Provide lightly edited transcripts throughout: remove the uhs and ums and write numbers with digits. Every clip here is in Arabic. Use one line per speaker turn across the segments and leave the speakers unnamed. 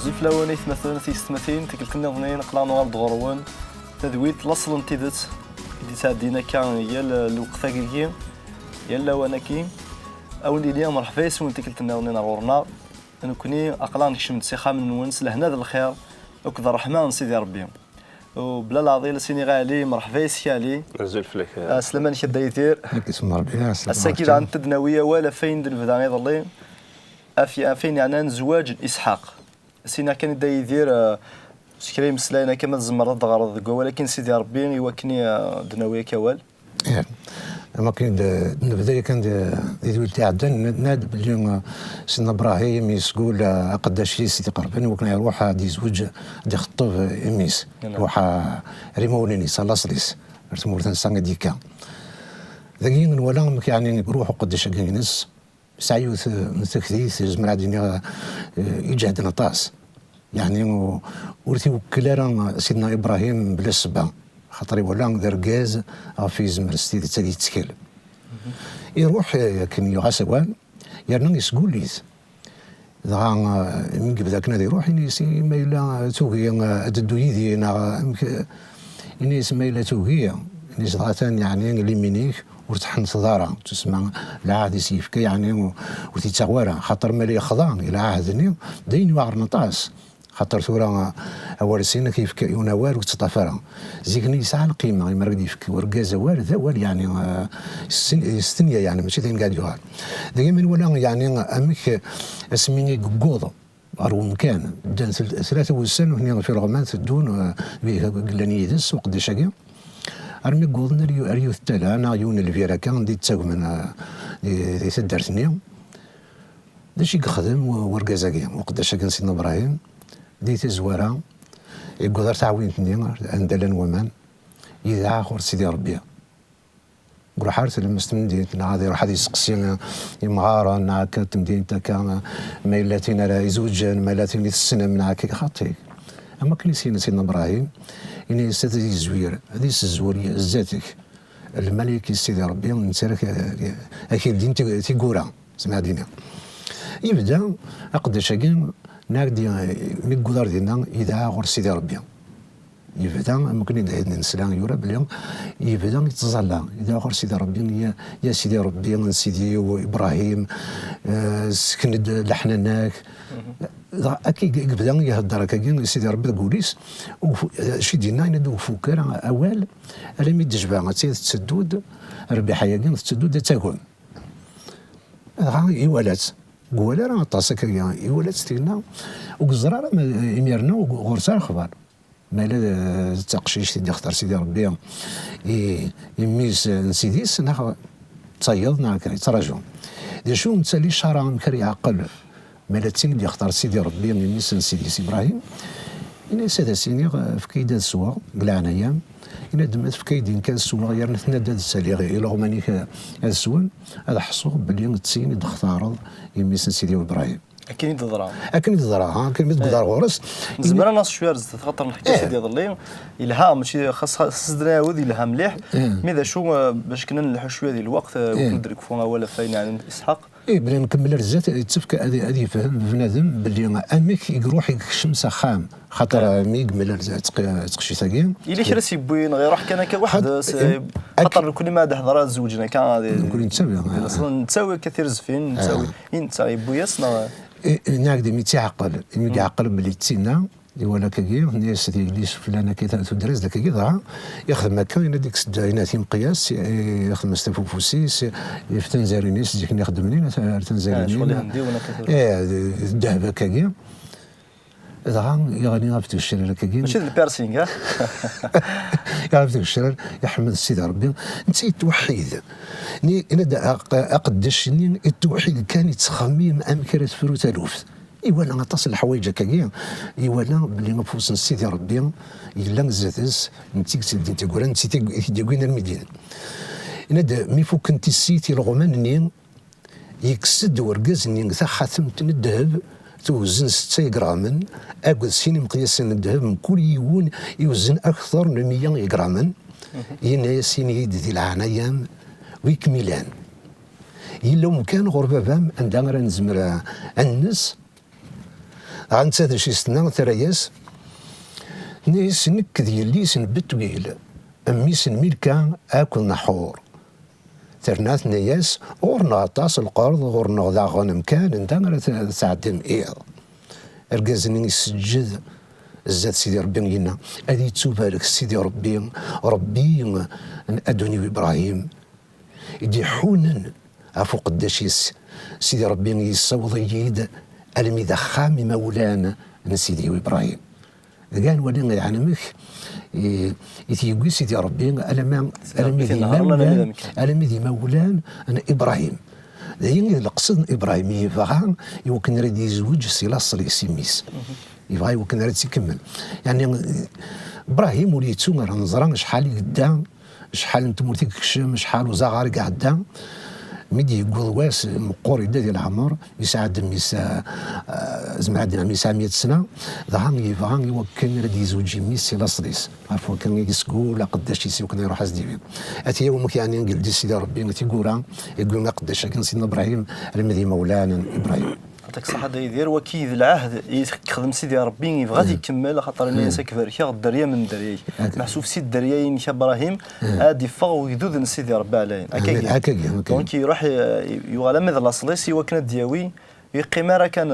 بزاف لوانيت مثلا تيستمثين تكلتنا ظنين قلانوار دغروان تدويت لصل تيدت دي تعدينا كان هي الوقت كي يلا وانا كي اولي اليوم مرحبا يسون تكلتنا ظنين غورنا نكوني اقلان كشمت سيخا من ونس لهنا ذا الخير وكذا الرحمن سيدي ربي وبلا العظيم سينيغالي مرحبا يسكالي
رزول فلك
سلمان شدا يدير
اسم ربي
الساكيد عن تدناويه ولا فين دنفدا غيظلي فين يعني زواج اسحاق سينا كان يدا يدير سكريم سلاينا كما تزمر الضغر ولكن سيدي ربي يوكني دناويه كوال
ما كاين البدايه كان يدوي تاع ناد بلي سيدنا ابراهيم يسقول قداش سيدي قربان وكان يروح دي زوج دي خطوب اميس يروح ريمونيني صلاصليس رتمورتن سانغ ديكا ذاكين ولا يعني يروحوا قداش كينس سعيوث تكثيث زمرا دينيا يجهد نطاس يعني ورثي وكلارا سيدنا ابراهيم بلا سبا خاطر ولا دركاز في زمر ستيد تالي تسكيل يروح كان يغاسوان يرنا يسقول ليس ذا من قبل ذاك نادي يروح ينسي ما إلا توهي أددو يدي ينسي ما إلا توهي ينسي ضغطان يعني ليمينيك ورتحن صدارة تسمع العهد سيفك يعني وتتغوارا خاطر مالي خضان إلى عهدني دين وعر نطاس خاطر ثورة أول سنة كيف ينوار وتطفرا زيكني يسعى القيمة يمرق يفك ورقازة وارد ذا وال يعني السنية يعني ماشي ذين قاعد يوار دائما ولا يعني أمك اسميني قوضة أرو مكان دان 3 هنا في رغمان تدون قلاني يدس وقداش هكا أرمي قوضنا ريو التالا أنا عيون الفيرا كان دي تساق من دي تدرتني داش يخدم ورقازة كيا وقداش هكا سيدنا إبراهيم دي تزوارا يقدر تعاونتني عندنا ومان إذا آخر سيدي ربي قول حارت المستمدين هذه راح يسقسي يمغارا ناك تمدين تاكا ميلاتين لا يزوجن ميلاتين السنه من هكا خاطيك اما كنيسين سيدنا ابراهيم اني استاذي زوير هذه الزوريه ذاتك الملك سيدي ربي نسالك اكيد دين تيغورا سمع دينا يبدا اقداش كان ناقدي ميقدر دينا اذا غور سيدي ربي يبدا ممكن نسلان يورا بلي يبدا يتظلى اذا غور سيدي ربي يا سيدي ربي سيدي وابراهيم سكن لحنناك اكيد يبدا يهضر كاين سيدي ربي تقوليس شي دينا ندو فكر اوال على ميد جبا تسدود ربي حياكين تسدود تاكل يولات قولا راه طاسك يولات ستينا وقزراره يميرنا وغرسا اخبار ما لا تقشيش تدي اختار سيدي ربي يميس نسيديس ناخ تصيدنا كيتراجعوا دي شو نتسالي شرع مكري عقل ما لا تسين دي اختار سيدي ربي يميس نسيديس ابراهيم إن سادا سيني في كيدا السوا بالعناية إن دمت في كيدين كان السوا غير نتنادى السالي غير إلا غمانيك هذا السوا هذا حصوه بلي تسين تختار يميس سيدي إبراهيم
أكيد تضرع
أكيد تضرع كلمة قدار غورس
زمان ناس شوية تخطر نحكي سيدي ظلي إلهام ماشي خاص دراوذ إلهام مليح ماذا شو باش كنا نلحق شوية ديال الوقت وندرك فونا ولا فاين يعني إسحاق
بلا نكمل الرزات يتفك هذه يفهم بنادم باللي امك يروح يكشم سخام خاطر مي يكمل الرزات تقشي ثاقين
إلا كراسي بوين غير روح كان كواحد خاطر كل ما هضره زوجنا كان
نقول نتساوي
اصلا نتساوي كثير زفين نتساوي انت بوياسنا
ناقد مي تعقل مي يعقل بلي تسينا ولا كاين الناس اللي فلانه كي تدرس ذاك كي يخدم هكا ديك السداينات مقياس يخدم استفوفوسيس في تنزارينيس ديك يخدم لينا تنزارينيس
شغل عندي وانا كثر
الذهب هكا إذا يعني غابت الشرير كاين
ماشي البيرسينغ
غابت الشرير يحمد السيد ربي نسيت توحيد انا اقدش التوحيد كان يتخمم امكره فروت الوف إيوالا غطاس الحوايج هكايا إيوالا بلي مفوس سيدي ربي إلا زادس نتيك سيدي تيقول نسيتي ديكوين المدينة ناد مي فوك انت سيتي الغمان نين يكسد ورقاز نين ثا خاتمت الذهب توزن 6 غرام اكل سيني مقياس الذهب من كل يوون يوزن اكثر من 100 غرام ينا سيني دي العناية ويكملان إلا مكان غربة فام عندها راه نزمر الناس غنتساد شي سنة ترياس نيس نك ديالي سنبت ويل أمي سنميلكا آكل نحور ترنات نياس غور نغطاس القرض غور نغدا غنم كان انت غير تعدم اركازني السجد الزاد سيدي ربي لينا هذه تبارك سيدي ربي ادوني ابراهيم يدي حونن عفو قداش سيدي ربي يصوض يد المي دخام مولانا سيدي ابراهيم قال ولي يعلمك يتيقي سيدي ربي المي ذي مولان انا ابراهيم دايما القصد ابراهيم يبغى يمكن يريد يزوج سي لاصل سيميس يبغى يمكن يريد يكمل يعني ابراهيم وليتو راه نزران شحال قدام شحال نتمورتي كشم شحال وزغار قعدام ميدي يقول واس مقوري ديال العمر يساعد ميسا زعما ميسا 100 سنه ظهر يبغى يمكن يريد يزوج ميسي لاصليس عرفوا كان يسكول قداش يسيو كان يروح ازديبي اتي يوم يعني نقول دي سيدي ربي تيقول يقول قداش كان سيدنا ابراهيم المذي مولانا ابراهيم
يعطيك الصحة داير وكيد العهد يخدم سيدي ربي يبغى يكمل خاطر الناس كفاركا الدريه من الدريه محسوب سيد الدريين ابراهيم هادي فغ ويدود سيدي ربي عليه
هكاك
دونك يروح يغلى مثل لاصليسي وكان دياوي يقيم راه كان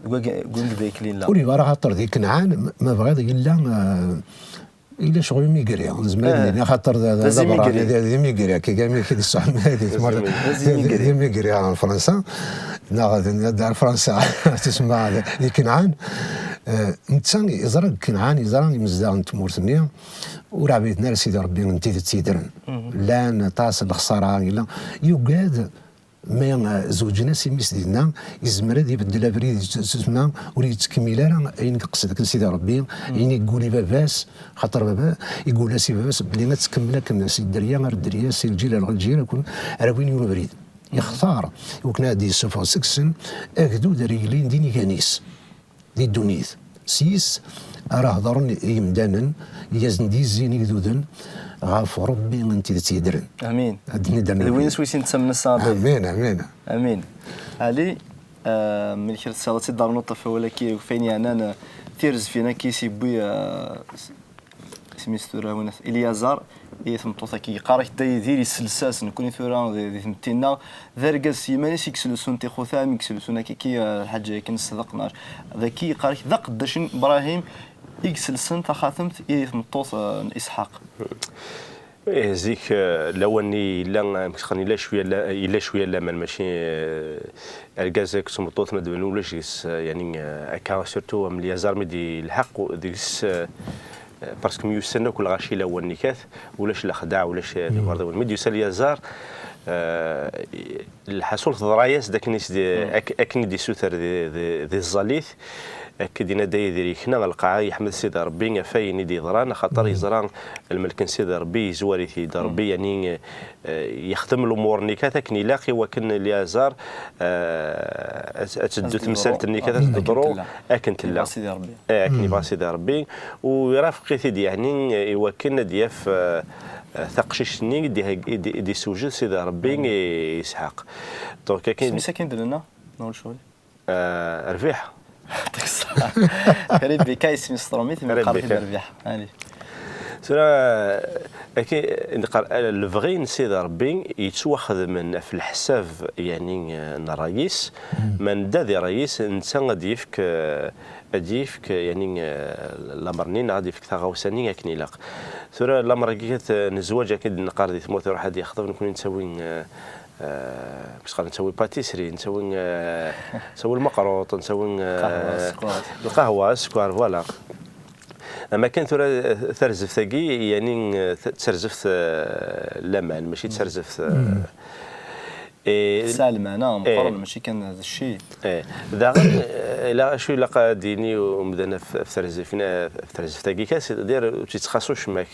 قول ديك لين لا
ولي راه خاطر ذيك كنعان ما بغى إلا شغل ميقري زمان خاطر هذا ميقري كي قال كي الصحن هذه ميقري على فرنسا دار فرنسا تسمع ذيك كنعان نتسان يزرق كنعان يزرق مزدان تمورتني وراه بيتنا سيدي ربي انت تيدرن لا طاس الخساره الا يوقاد ما زوجنا سيميس ديالنا يزمر يبدل بريد تسمى ولي تكمل راه اين قصدك سيدي ربي يعني يقول باباس خاطر بابا يقول سي باباس بلي ما تكمل كنا سي الدريه غير الدريه سي الجيل الجيل كون راه وين يولو بريد يختار وكنا هادي صفر سكسن اكدو دريلين ديني كانيس دي دونيث سيس راه هضرن يمدانا يزن دي زين يدودن غاف ربي انت تيدرن
امين وين سويسين تسمى الصابر امين علي من خلال سالتي دار نقطه فولكي فين يعني انا تيرز فينا كيسي بوي سميتو راه اليازار يثمطوطا كي قارك داير السلساس نكون ثورا دي ثمتينا ذرقا سيمانيس يكسلسون تي خوثام يكسلسون كي الحاجه كنصدقنا ذاكي قارك ذا قداش ابراهيم يكسلسن تخاثمت يثمطوط اسحاق
زيك لو اني لا خليني لا شويه لا ماشي الكازاك سمطوط ما دبنولش يعني اكا سورتو من اليازار مدي الحق ديس باسكو ميوسنا كل غاشي لا هو النكاث ولاش الخداع ولاش برضه ميديو سال يزار الحصول ضرايس داك الناس اكن دي سوتر دي الزاليث كدينا داير حنا القاعه يحمد سيدي ربي فاين دي ضران خاطر يزران الملك سيدي ربي زواري سيدي ربي يعني يخدم الامور نيكاث كن يلاقي وكن اليازار اتدو تمثال النيكاث تضرو اكنت لا
سيدي ربي
اكني با سيدي ربي ويرافق سيدي يعني يوكلنا دياف ثقششني دي سوجد سيدي ربي يسحق دونك كاين
ساكن درنا نقول شويه
رفيح
قريب بكاي اسمي ستروميت من قريب الربيح هاني
سرا اكي الفغي سيدي ربي يتواخذ من في الحساب يعني الرئيس من دادي رئيس انسان غادي يفك يعني الامرنين غادي يفك تغاوساني ياك نيلاق سرا الامر كيت نزواج اكيد نقار دي ثموت واحد هادي يخطب نكون نسوي باش غادي نسوي باتيسري نسوي المقروط نسوي القهوه السكر فوالا اما كان ترزف ثقي يعني ترزف لمعن ماشي ترزف
سالم انا مقرن ماشي كان هذا الشيء
ذا لا شو لقى ديني ومدنا في ترزفنا في ترزف ثقي كاس دير تيتخاصوش معك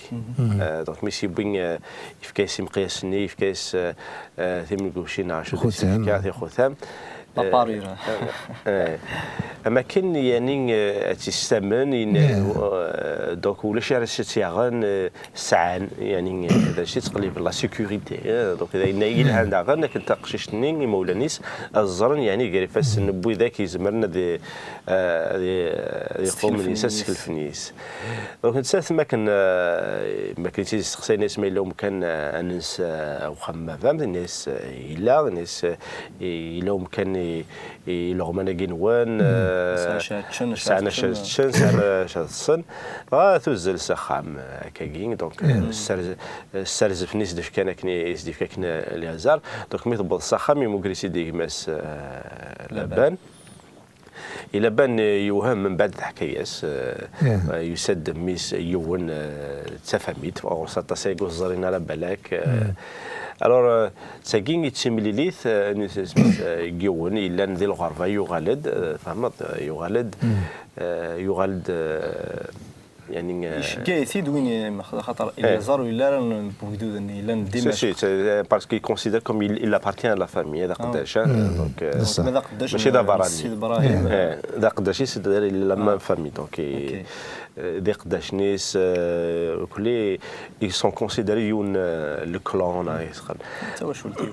دونك ماشي بين يفكاس مقياسني يفكاس ثمن كوشينا شو خوثام
لاباريرا
اما كاين يعني تيستمن دونك ولا شي راه تيغان سعان يعني هذا الشيء تقليب لا سيكوريتي دونك اذا ينايل عندها غير كنت قشيشني مولانيس الزرن يعني قال فاس نبوي ذاك يزمرنا دي يقوم من يسس الفنيس دونك نسات ما كان تيستقسي ناس ما لهم كان انس وخما فهمت الناس الا ناس لهم كان لهم انا كينوان ساعه شاتشن ساعه شاتشن ثوزل سخام كاين دونك السرز فنيس ديف كان كنيس ديف كان اليازار دونك مي تبط سخام يموكريسي ديك ماس لبان إلى بان يوهم من بعد الحكاياس يسد ميس يون تفهميت أو ساتاسيغو الزرينا على بالك الور ساكين يتسمليليث يون إلا ندي الغرفة يغالد فهمت يغالد يعني
كاي سيد وين خاطر إلا زاروا إلا بوجدود إلا نديما
سي باسكو يكونسيدير كوم إل ابارتيان لا فامي هذا قداش دونك
ماذا قداش
ماشي دا براني
السيد ابراهيم
هذا قداش سيدير لا مام فامي دونك دي قداش ناس كلي ils sont considérés يون لو كلون يسخن
تا واش ولتي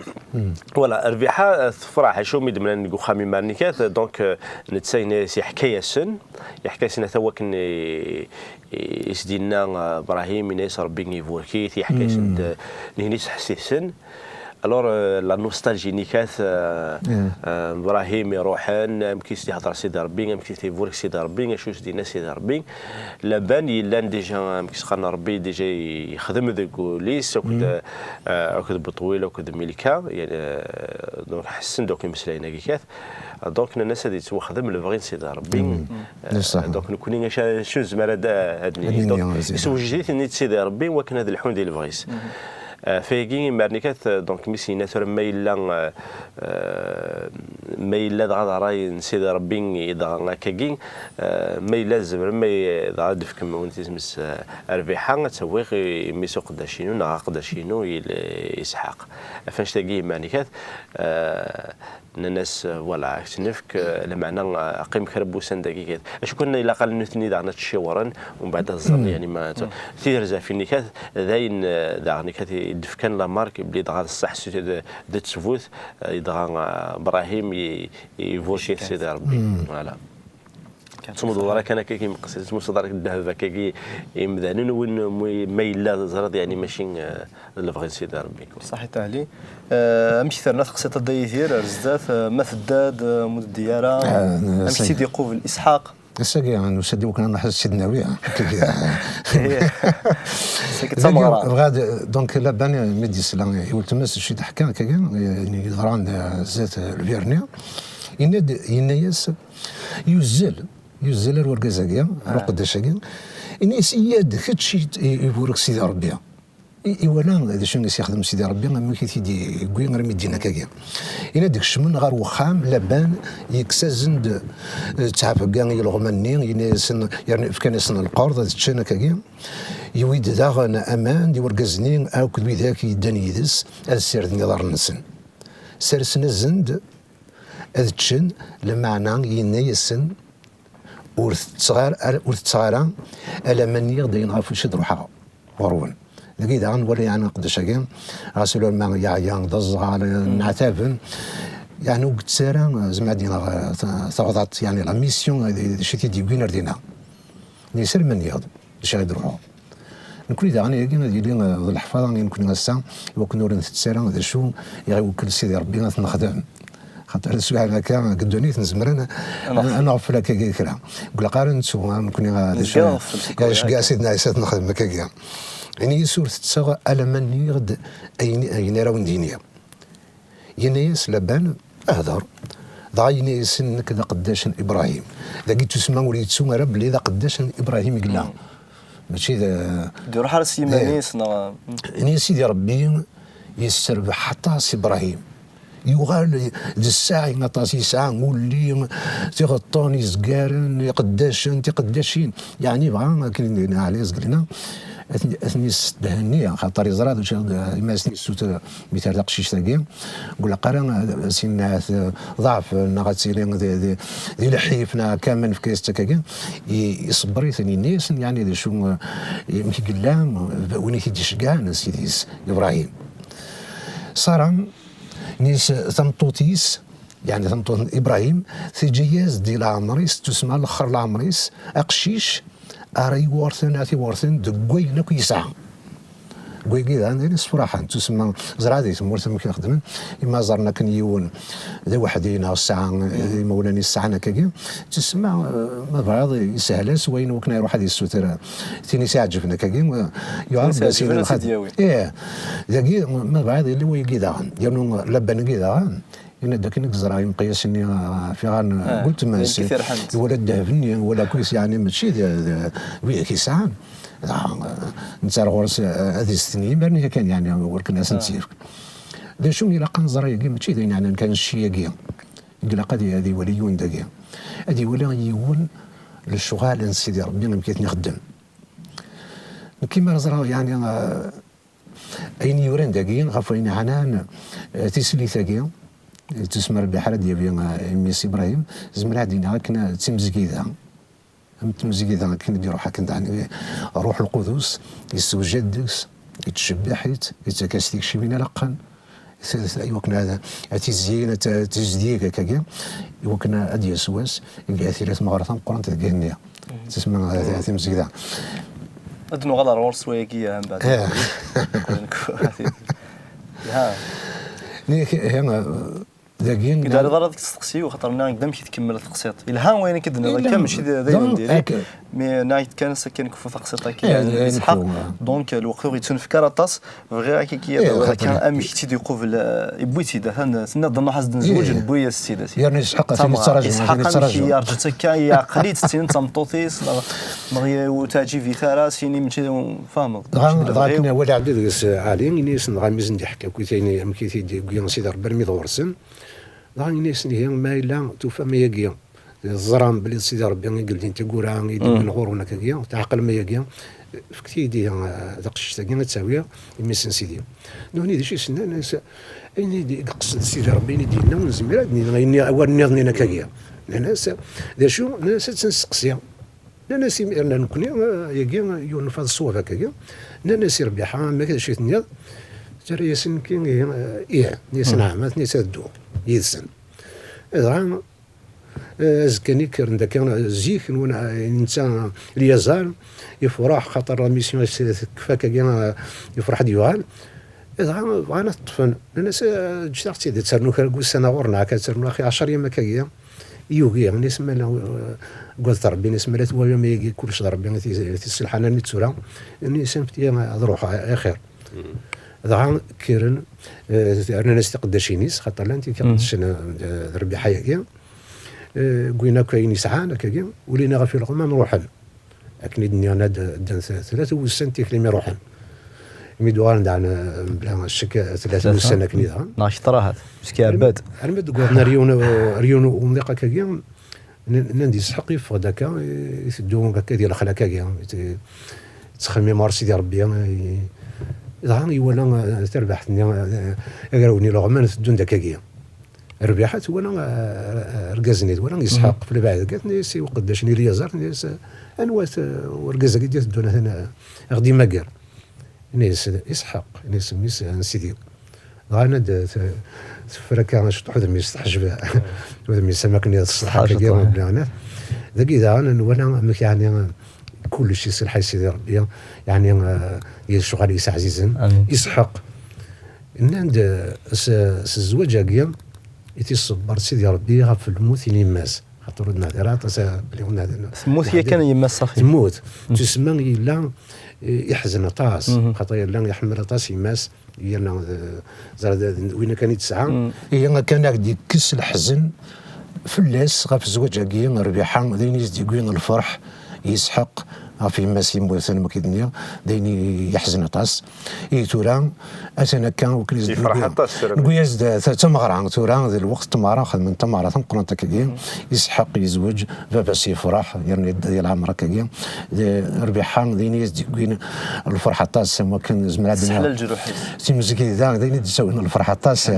فوالا ربيحه فرح شو مدمنا نقول خامي مارنيكات دونك نتساين سي حكايه سن يحكي سنه توا كن يسدينا ابراهيم ناس ربي يفوركي يحكي سن نيس حسيسن الور لا نوستالجي نيكات ابراهيم يروحن يمكن يهضر سيدي ربي يمكن يفورك سيدي ربي شو سدينا سيدي ربي لابان يلا ديجا يمكن خلنا ربي ديجا يخدم ذاك ليس وكد بطويله وكد ملكه يعني دونك حسن دوك مسلاينا كيكات دونك الناس اللي تخدم الفغين سيدي ربي دونك نكون شو زمر هادني دونك سوجيت نيت سيدي ربي وكان هذا الحون ديال الفغيس فيجي مارنيكات دونك ميسي ناتر ما إلا دغا راي سيدي ربي دغا كاكين ما إلا زمر ما دغا دفكم وانت تسمس ربيحه تسوي ميسو قداشينو نغا قداشينو اسحاق فاش تلاقي مارنيكات الناس ولا تنفك لمعنى قيم كربوسان دقيقات اش كنا الا قال نثني دعنا تشاورن ومن بعد الظن يعني ما تيرزا في النكات ذاين داغني كات دفكان لا مارك بلي دغا الصح سيت تسفوت دغا ابراهيم يفوشي سيدي ربي فوالا تصمد ورا كان كي مقصد تصمد دارك الذهب كي يمذانن وين ما الا زرد يعني ماشي اللي بغى سيدي ربي
صحيح علي امثال تقصيت الديثير رزدات مثداد مود الدياره امثال يقوف الاسحاق
الساقي انا سدي وكان نحس سيدناوي
سكت سمرا
غاد دونك لابان ميدي سلام يلتمس شي تحكى كان يعني غران زات الفيرنيا ينايس يزل الورقازاكيا رقداشاكيا انيس ياد كتشي يبورك سيدي ربي إيوالا هذا شنو يخدم سيدي ربي ما كيتيدي كوي غير مدينا كاكيا إلا ديك الشمن غير وخام لابان يكسازند تعب كاع يلغمني ينسن يعني كان يسن القرض تشنا كاكيا يويد داغن امان دي ورقزني او كدوي ذاك يداني يدس السير دار نسن سرسنا زند أذتشن لمعنى ينيسن ورث ألا من يغدي نعرف شد روحها ورون لقيت عن ولا يعني قداش كان غاسلوا الماء يا ضز على نعتابن يعني وقت سارة زعما دينا ثغضات يعني لا ميسيون شي تيدي وين ردينا نيسر من يغد باش يروحوا نكون إذا أنا يجينا ديالي الحفاظة نكون غسا وكنا نورن تسارة هذا شو يغوكل سيدي ربي نخدم خاطر السؤال هكا قدوني نزمر انا نغفل هكا كرا نقول قارن نسوا نكون هذا اش كاع سيدنا عيسى نخدم هكا كاع يعني يسور تتصغى على من يغد اين راون دينيا ينايس لبان اهدر ضاينيس كذا قداش ابراهيم ذاك تسمى وليد سمى رب لي ذا قداش ابراهيم قلا ماشي ذا
ديروا حال السيمانيس
يعني سيدي ربي يستربح حتى سي ابراهيم يغال الساعة نطاسي ساعة مولي تيغطوني زكارن قداشن تقداشين يعني بغا كاين على زقلنا اثني ستهنيه خاطر يزراد ما سني السوت مثال قشيش تاكي نقول قرا سين ضعف نغاتسيري دي لحيفنا كامل في كيس تاكي يصبري ثاني الناس يعني ذي شو مكي قلام وين تيجيش كاع سيديس ابراهيم صار نيس ثمطوتيس يعني ثمطوت ابراهيم في جياز ديال العمريس تسمى الاخر العمريس اقشيش اري ورثن اتي ورثن دقوي نكو يسعى قوي كذا عندنا صراحه تسمى زرادي ورثن ما كنخدم اما زرنا كنيون ذا وحدينا الساعه مولاني الساعه كاكي تسمى ما بعض يسهل وين وكنا يروح هذه السوتر ثاني ساعه جفنا كاكي يعرف
بسينا
ايه ذاكي ما بعض اللي هو كذا يعني لبن كذا إن داك نكزرا مقياس اني في غان قلت ما ولا الذهبني ولا كويس يعني ماشي كيسان نتاع غورس هذه السنين برني كان يعني ولكن اسنتيف دا شو مي لاقا نزرا يجي ماشي يعني كان الشياكيه قال قضيه هذه وليون داكيا هذه ولا يون للشغال سيدي ربي ما كيت نخدم كيما زرا يعني اين يورين داكيا غافين عنان تسلي ثاكيا تسمى البحر ديال ميس ابراهيم زمر عندنا كنا تمزكيدا تمزكيدا كنا نديرو حكا يعني روح القدس يسوجدس يتشبحت يتكاستيك شي بين لقن ايوا كنا تزيين تجديك هكاكا ايوا كنا ادي سواس اللي اثيرات مغرفه قران تلقاها تسمى تمزكيدا
ادنو غلا رورس ويكيا من بعد ها
داكين
اذا ضربك تسقسي وخاطرنا نقدر نمشي تكمل التقسيط الها وين كدنا كان ماشي دايما ديالي مي نايت كان سكن كفو تقسيط كي يعني اسحاق دونك الوقت غيتون في كاراطاس غير كي كان امشي تيدي قبل يبويتي دا سنا ظن حاسد نزوج بويا السيده
يعني اسحاق ثاني تراجع
ثاني تراجع رجعت كاي عقليت سين تمطوطيس مغي وتاجي في ثراس فيني مشي فاهم
ضاكنا ولا عبد عالي نيس نغمز نحكي كويتيني مكيتي دي سيدي ربي ميدورسن ضاني ناس هي ما الا توفى ما يقيا الزرام بلي سيدي ربي قال لي انت كورا يدي من غورنا كيا تعقل ما يقيا فكتي دي دقش تاكي تساويه يمسن سيدي نوني دي شي سنه ناس اني دي قصد سيدي ربي دينا نزمير ني اول نظنينا كيا ناس دا شو ناس تنسقسيا ناس انا نكوني يقيا ينفذ الصوره كيا ناس ربيحه ما كاين شي ثنيا ترى ياسين كاين ايه نيس نعمات نيس الدو يدسن إذا زكاني كان داك زيك وانا انسان اليزار يفرح خاطر ميسيون كفاك كاع يفرح ديوال إذا بغانا طفن الناس جتاختي تسرنو كنقول سنه غورنا كتسرنو اخي 10 ايام هكايا يوغي يعني اسمها قلت ربي نسمى لا توا ما يجي كلش ربي تيسلح انا نتسورا اني سمفتي ضروح خير ضعان كيرن انا ناس تقداشينيس خاطر لا انت كنقدش ربي حياكيا قوينا كاين يسعانا كاين ولينا غير في الغمام نروحن لكن الدنيا دان ثلاثه وسنتي كلمه روحن ميدوان دعنا بلا الشك 3 سنه كنيدا
ناشطرات مسكي عباد
انا ما تقول ريون ومنطقه كاين نندي سحق يفقد داكا يسدون هكا ديال الخلا كاين تخمي مارسي ديال ربي إذا يولا تربح ثنيا أقراوني لغمان تدون دكاكيا ربيحات ولا رقازني ولا يسحق في البعد قالت نيسي وقداشني لي زار نيس انوات ورقازه قد تدون هنا غدي ماكر نيس يسحق نيس ميس نسيدي غانا تفركا شطح ذا ميس تحجب ذا ميس سمكني الصحه كاع بلانا ذاك اذا انا ولا يعني كل شيء يصير حي سيدي ربي يعني الشغل يسع عزيزا يسحق ان عند الزواج كاع يتصبر سيدي ربي غف الموت يماس خاطر النادرات
الموت هي كان يماس صافي
الموت تسمى الا يحزن طاس خاطر الا يحمل طاس يماس هي وين كان يتسعى هي كان يكس الحزن فلاس غف الزواج كاع ربيحه ذين يزدي الفرح يسحق في ماسي مثلا ما كيدنيا دايني يحزن طاس تورا انا كان وكريز
يفرح طاس
نقول تمغرا تورا ذا الوقت تمغرا خدم تمغرا تنقرن تكاكي يسحق يزوج بس يفرح يعني ديال عمره كاكي ربيحان ديني يزدين الفرحه طاس ما كان زمرا
سهل الجروح
تيمزكي ذا ديني تسوي الفرحه طاس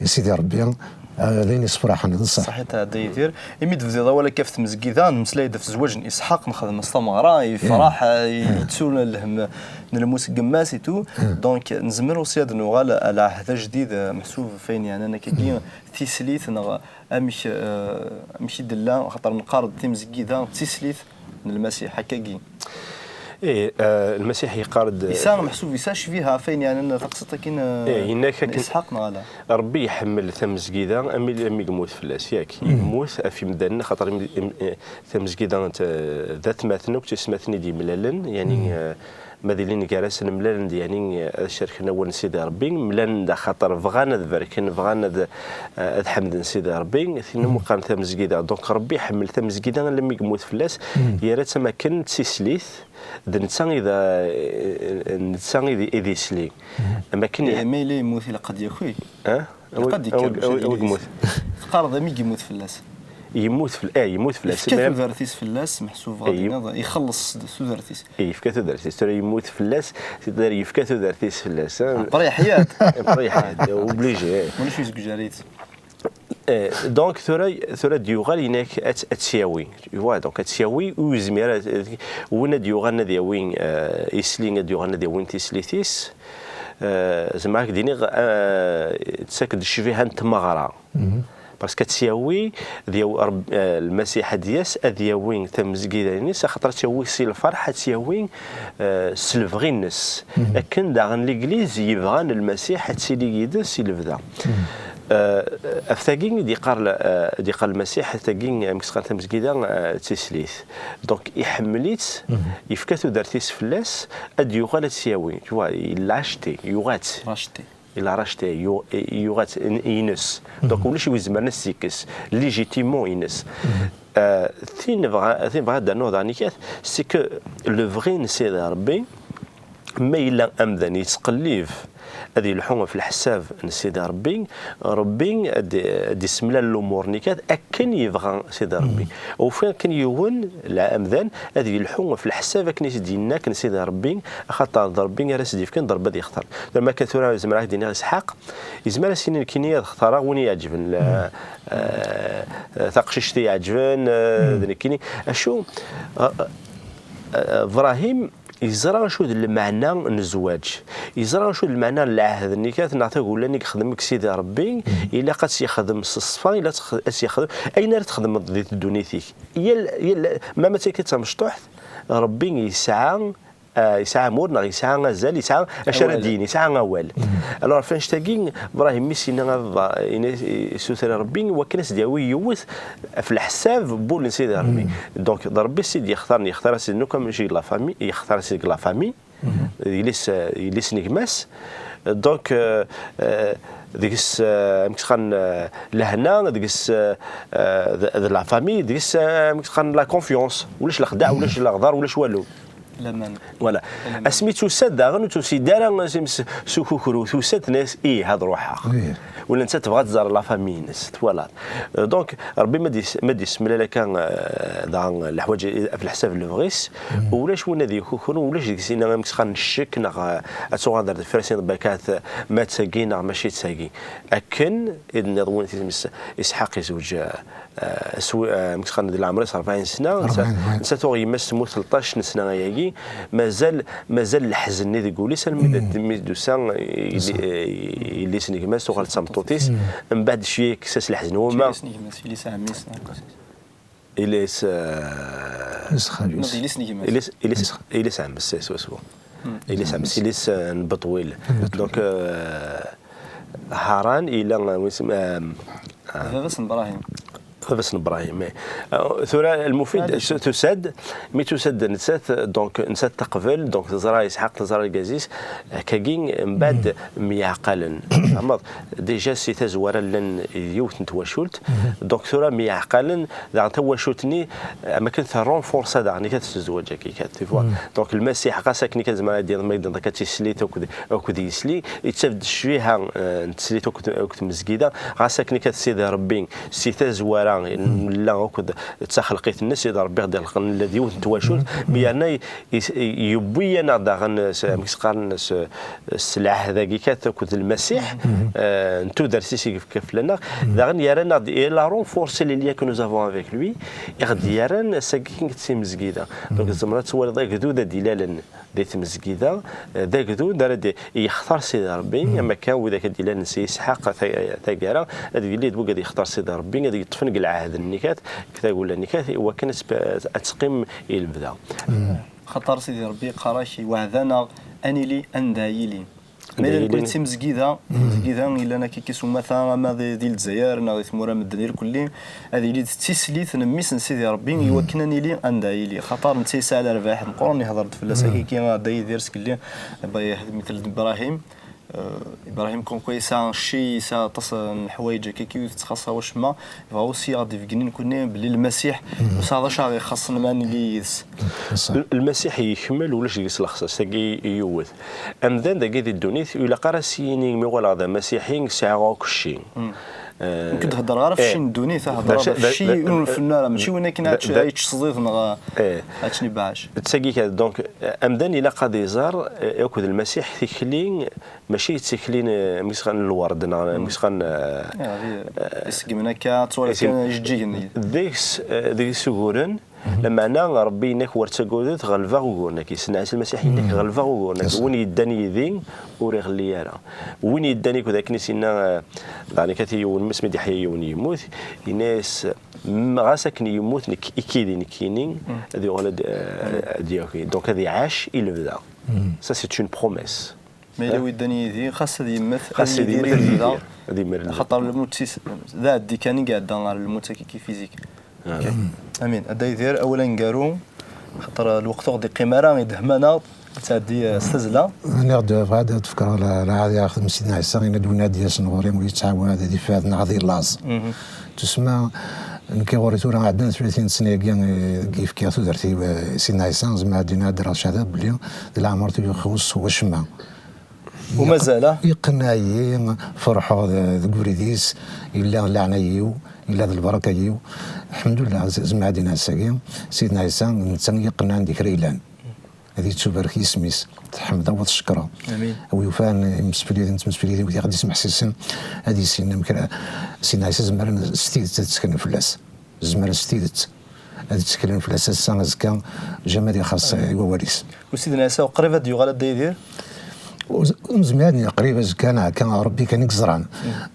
سيدي ربي ديني صفراحه نصح
صحيح هذا يدير يمد في ذا ولا كيف تمزكيدان مسلايد في زواج اسحاق نخدم استمغرا يفرح يتسول لهم نلموس قماس تو دونك نزمروا سياد نوغال على هذا جديد محسوب فين يعني انا كي تيسليت مش دلا خاطر نقارض تمزكيدان تيسليت المسيح هكاكي
ايه المسيح يقارد
يسار محسوب يساش فيها فين يعني انا تقصد كاين
هناك
اسحاق نغالا
ربي يحمل ثمزكيدا امي يموت فلاس ياك يموت في مدن خاطر ثمزكيدا ذات ماثنا وتسمثني دي ملالن يعني ماديلين كارس ملان يعني شاركنا ونسيد ربي ملان خاطر بغانا ذبركن بغانا حمد نسيد ربي ثم مقارن ثمزكيدا دونك ربي يحمل ثمزكيدا لما يموت فلاس يا ريت ما كان تسيسليث نتسان إذا يسلي أما كان
ميلي يموت قد يخوي قد
يموت
قارض مي يموت فلاس
يموت فلاس
كيف ذرتيس فلاس محسوب غادي يخلص ذرتيس
يفكاتو ذرتيس ترى يموت فلاس تقدر يفكاتو ذرتيس فلاس
بريحيات
وبليجي
وانا شويه زكجاريت
دونك ثورة ديوغال هناك اتسياوي هو دونك اتسياوي ويزمير وين ديوغال دياوين يسلين ديوغال دياوين تيسليتيس زعما ديني تساكد الشفيه تمغرا باسكو تسياوي ديال المسيح دياس ادياوين تمزكيدانيس خاطر تسياوي سي الفرحه تسياوي سلفغينس لكن داغن ليغليز يبغان المسيح تسيلي يدس يلفدا افتاكين دي قال المسيح تاكين مسكان تمزكيدا تسليث دونك يحمليت يفكاتو دارتيس فلاس اديوغال تسياوي توا يلاشتي يوغات
راشتي
إلا راشتي يوغات ينس دونك ولاش يوزمرنا السيكس ليجيتيمون ينس ثين بغا دانو دانيكات سي كو لو فغي نسيد ربي ما إلا أمذن يتقليف هذه الحومة في الحساب نسيد ربي دي سملا الأمور نيكات أكن يبغى سيد ربي وفين كان يون لا أمذن هذه الحومة في الحساب أكن يسدينا كنسيد ربي خاطر ربي راس ديف كان ضربة يختار لما كثر زمرا دينا إسحاق يزمر سنين كينيا اختار وين يعجبن ثقششتي يعجبن ذلك أشو إبراهيم يزرع شو المعنى الزواج يزرع شو المعنى العهد النكات نعطيه ولا نيك خدمك سيدي ربي الا قد يخدم الصفا الا يخدم اين تخدم دونيتيك ما تيكيت مشطوح ربي يسعى مورنا يسعى غزال يسعى اشار الدين يسعى اول الوغ فين شتاكين ابراهيم ميسينا سوثر ربي وكنس دياوي يوث في الحساب بول سيدي ربي دونك ربي سيدي يختار سيدي كم شي لا فامي يختار سيدي لا فامي يليس نيكماس دونك ديكس مكسخان لهنا ديكس لا فامي ديكس مكسخان لا كونفيونس ولاش الخداع ولاش الغدار ولاش والو
لمن
ولا اسمي توسد داغن توسيدارا سوكوكرو توسد ناس هاد روحها ولا انت تبغى تزار لا فامي ناس فوالا دونك ربي ما دي سملا لك داغ الحوايج في الحساب لوغيس ولاش وين هذه كوكرو ولاش ديكسينا مسخن الشك نغ اتوغادر فراسين باكات ما تساقينا ماشي تساقي اكن اذن ضوين اسحاق يزوج مسخن ديال العمر 40 سنه نساتو يمس تموت 13 سنه ياكي مازال الحزن اللي يقول لي سلمي دوسان اللي سنيك ما سوغال تسامطوتيس من بعد شويه كساس الحزن هو ما
اللي ساميس
إليس إليس عمس سوا إليس عمس إليس نبطويل دونك هاران إلى
هذا اسم إبراهيم
بس ابراهيم ثورة المفيد تسد مي تسد نسات دونك نسات تقبل دونك تزرع اسحاق تزرع الكازيس كاكين من بعد ميعقلا عمر ديجا سي تزوار لن يوت نتواشولت دونك ثورة ميعقلا داك تواشولتني ما كنت رونفورسا داك كتزوج كي كتفوا دونك المسيح قاسك ني كزعما ديال ما يدير كتسليت او يسلي يتسبد شويه نتسليت او مزكيده قاسك ني كتسيدي ربي سي تزوار لا وكد تخلقيت الناس اذا ربي غادي يخلق الذي نتواشل بان يبين داغن مسقارن السلعه هذاك كت المسيح نتو درسي كيف لنا داغن يرانا لا رونفورسي اللي كو نوزافون افيك لوي غادي يرانا ساكين تسي مزكيده دونك الزمرات تولي ذاك دود دلالا ديت مزكيده ذاك دود دار يختار سيدي ربي اما كان وذاك ديال نسي اسحاق ثاقاره هذا اللي تبغى يختار سيدي ربي غادي يطفن العهد النكات كذا ولا النكات وكانت تقيم البدا
خطر سيدي ربي قراشي وعدنا اني لي اندايلي ملي كنت مزكيده الا انا كيسو مثلا ما ديال الجزائر انا ثمورا من الدنيا كلي هذه اللي تسليت نميس سيدي ربي يوكنني لي اندايلي خطر نتي سال رباح مقروني هضرت في لاساكي كي داي دير سكلي مثل ابراهيم كون كويسا شي سا تصل الحوايج كي تخصها واش ما اوسي غادي فكنين كنا بلي المسيح وصا شاغي خاصنا ماني لي
المسيح يكمل ولاش يصلح ساكي يوث ام ذن دا قيد الدونيت ولا قراسيني مي ولا هذا مسيحي ساعه كلشي
يمكن تهضر غير في شي ندوني تهضر في شي الفنان ماشي وين كاين هادشي تصديق نغا هادشي باعش
تساكي دونك امدان الى قد يزار ياخذ المسيح ثيكلين ماشي تسكلين مسخن الورد مسخن
اسكي هكا تصور كان يجي
ذيك سغورن لما انا ربي انك ورتقودت غلفا وقولنا كيسنع المسيح انك غلفا وقولنا وين يداني ذين وريغ لي انا وين يداني كذاك نسينا يعني كثي ونمس مدي حي يموت الناس غاسكني يموت اكيدين كينين هذه ولد ديالك دونك هذه عاش الى بدا سا سي اون بروميس
مي لو يداني ذي خاص هذه يمثل خاص هذه خطر الموت ذا دي كان قاعد على الموت كي فيزيك امين هذا يدير اولا كارو خاطر الوقت غادي قماره يدهمنا تعدي استزلا
انا غادي تفكر على عادي ياخذ سيدنا عيسى غير دونا ديال سنغوري ولي تعاون هذا دفاع نعضي لاز تسمى كيغوري تورا عندنا 30 سنه كيف كيف درتي سيدنا عيسى زعما دينا درا شهاده بلي العمر تيخوص هو شما
ومازال
يقنعي فرحوا ذكوريديس الا لعنيو الا البركه يو الحمد لله زعما عندنا الساكين سيدنا عيسى نتسنى يقنع عندك ريلان هذه تبارك اسميس تحمد وتشكره
امين
ويفان مسفليدي ودي غادي يسمح سيسن هذه سيدنا عيسى زعما ستيد تسكن فلاس زعما ستيد هذه تسكن فلاس السنه زكا جمالي خاص وواريس
وسيدنا عيسى قريب هذا يغلط داير
زمان قريبه كان ربي كان يزرعن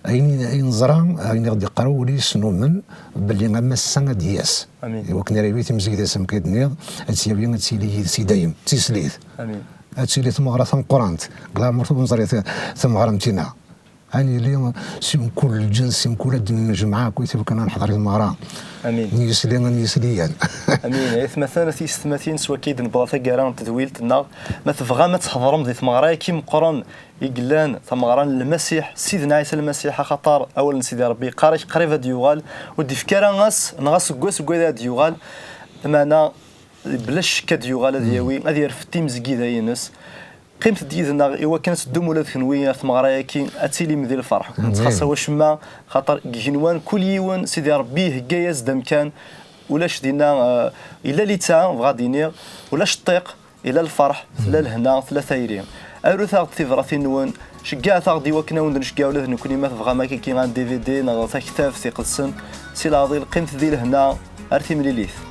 اين زرعن اين غادي يقراو لي سنو من باللي ما السنه دياس
امين
وكنا ريبيتي مزيد سم كيدنيض هادشي تسيلي سيدايم تيسليت
امين
هادشي ثمغره قرانت بلا مرتب نزريت ثمغره متينا اني اليوم سيم كل جنس سيم كل الجمعه كنت كنا نحضر المغرى
امين
نيسليان
امين مثلا في ستماتين سوا كيد نبغى كاران تدويلت النار ما تبغى ما تحضرهم ذي ثمغرا كي مقرن يقلان ثمغران المسيح سيدنا عيسى المسيح خطر اولا سيدي ربي قريب هاد يوغال ودي فكرا نغاس كواس هاد يوغال معنا بلا شك هاد يوغال دياوي غادي يرفتي مزكيده ينس قيمة ديالنا إوا كانت الدم ولا ثنوية ثمغرايا كي أتيلي مدير الفرح تخاصها واش ما خاطر جنوان كل يوم سيدي ربي هكايا زدام كان ولاش دينا إلا لي تا غادي نير ولاش الطيق إلا الفرح لا الهنا لا ثايرين أرو ثاغ تيفراثي نوان شكاع ثاغ ديوا كنا وندن شكاع ولا نكوني ما تبغى ما كي غان دي في دي نغا كتاب ثقل السن سي لاضي القيمة ديال هنا أرتي مليليث